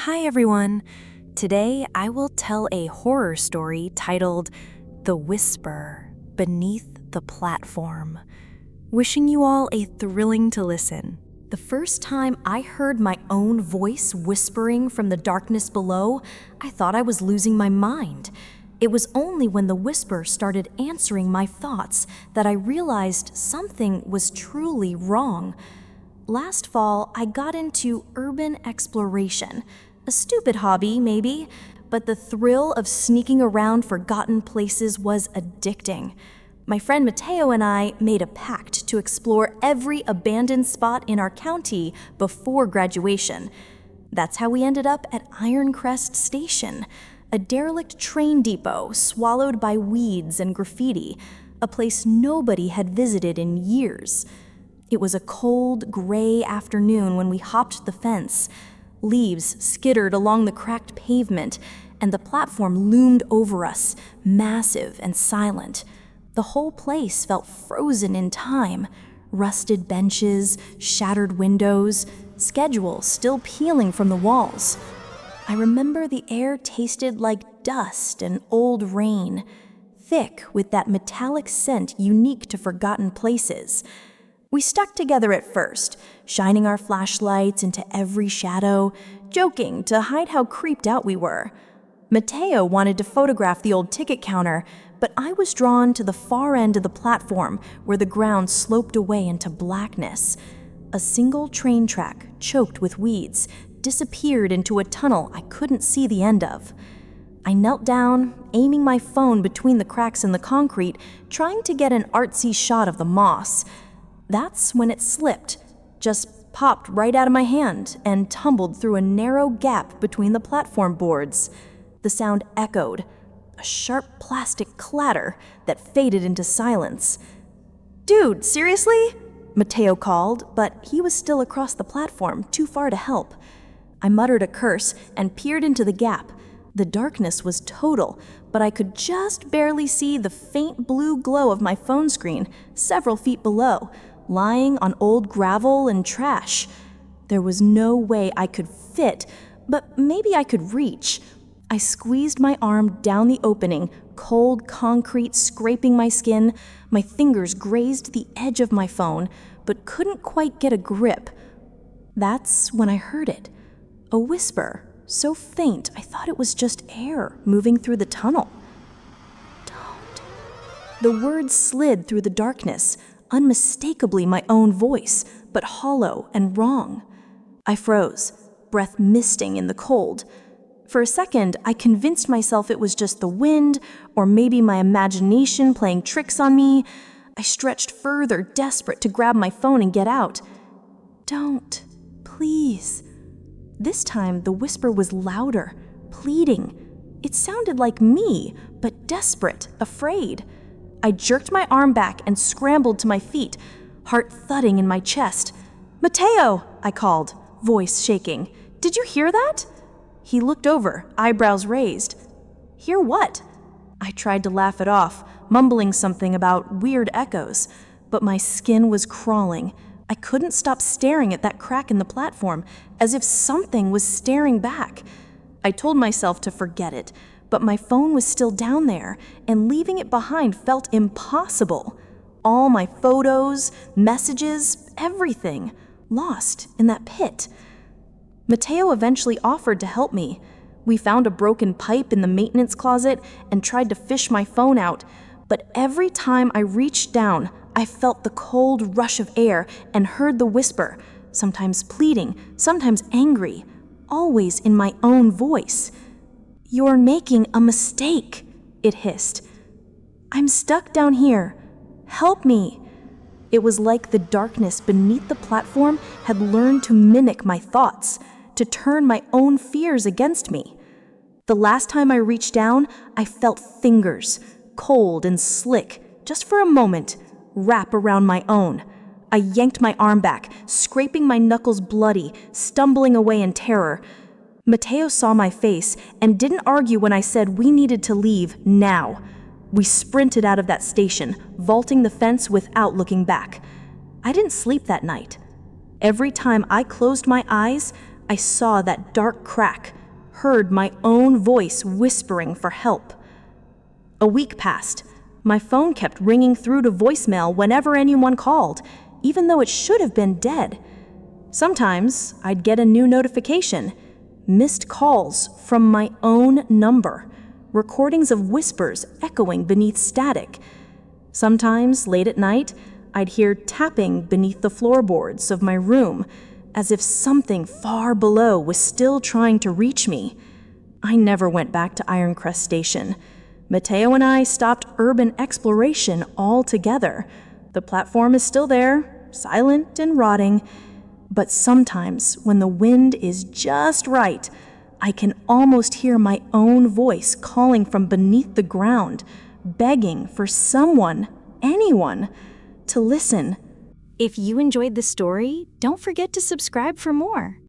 Hi everyone! Today I will tell a horror story titled The Whisper Beneath the Platform. Wishing you all a thrilling to listen. The first time I heard my own voice whispering from the darkness below, I thought I was losing my mind. It was only when the whisper started answering my thoughts that I realized something was truly wrong. Last fall, I got into urban exploration. A stupid hobby, maybe, but the thrill of sneaking around forgotten places was addicting. My friend Mateo and I made a pact to explore every abandoned spot in our county before graduation. That's how we ended up at Ironcrest Station, a derelict train depot swallowed by weeds and graffiti, a place nobody had visited in years. It was a cold, gray afternoon when we hopped the fence. Leaves skittered along the cracked pavement, and the platform loomed over us, massive and silent. The whole place felt frozen in time. Rusted benches, shattered windows, schedules still peeling from the walls. I remember the air tasted like dust and old rain, thick with that metallic scent unique to forgotten places. We stuck together at first, shining our flashlights into every shadow, joking to hide how creeped out we were. Mateo wanted to photograph the old ticket counter, but I was drawn to the far end of the platform where the ground sloped away into blackness. A single train track, choked with weeds, disappeared into a tunnel I couldn't see the end of. I knelt down, aiming my phone between the cracks in the concrete, trying to get an artsy shot of the moss. That's when it slipped, just popped right out of my hand and tumbled through a narrow gap between the platform boards. The sound echoed, a sharp plastic clatter that faded into silence. "Dude, seriously?" Mateo called, but he was still across the platform, too far to help. I muttered a curse and peered into the gap. The darkness was total, but I could just barely see the faint blue glow of my phone screen several feet below, lying on old gravel and trash. There was no way I could fit, but maybe I could reach. I squeezed my arm down the opening, cold concrete scraping my skin. My fingers grazed the edge of my phone, but couldn't quite get a grip. That's when I heard it. A whisper, so faint I thought it was just air moving through the tunnel. "Don't." The words slid through the darkness, unmistakably my own voice, but hollow and wrong. I froze, breath misting in the cold. For a second, I convinced myself it was just the wind, or maybe my imagination playing tricks on me. I stretched further, desperate to grab my phone and get out. "Don't, please." This time, the whisper was louder, pleading. It sounded like me, but desperate, afraid. I jerked my arm back and scrambled to my feet, heart thudding in my chest. "Mateo!" I called, voice shaking. "Did you hear that?" He looked over, eyebrows raised. "Hear what?" I tried to laugh it off, mumbling something about weird echoes, but my skin was crawling. I couldn't stop staring at that crack in the platform, as if something was staring back. I told myself to forget it, but my phone was still down there, and leaving it behind felt impossible. All my photos, messages, everything, lost in that pit. Mateo eventually offered to help me. We found a broken pipe in the maintenance closet and tried to fish my phone out, but every time I reached down, I felt the cold rush of air and heard the whisper, sometimes pleading, sometimes angry, always in my own voice. "You're making a mistake," it hissed. "I'm stuck down here. Help me." It was like the darkness beneath the platform had learned to mimic my thoughts, to turn my own fears against me. The last time I reached down, I felt fingers, cold and slick, just for a moment, wrap around my own. I yanked my arm back, scraping my knuckles bloody, stumbling away in terror. Mateo saw my face and didn't argue when I said we needed to leave now. We sprinted out of that station, vaulting the fence without looking back. I didn't sleep that night. Every time I closed my eyes, I saw that dark crack, heard my own voice whispering for help. A week passed. My phone kept ringing through to voicemail whenever anyone called, even though it should have been dead. Sometimes I'd get a new notification, missed calls from my own number, recordings of whispers echoing beneath static. Sometimes, late at night, I'd hear tapping beneath the floorboards of my room, as if something far below was still trying to reach me. I never went back to Ironcrest Station. Mateo and I stopped urban exploration altogether. The platform is still there, silent and rotting, but sometimes when the wind is just right, I can almost hear my own voice calling from beneath the ground, begging for someone, anyone, to listen. If you enjoyed the story, don't forget to subscribe for more.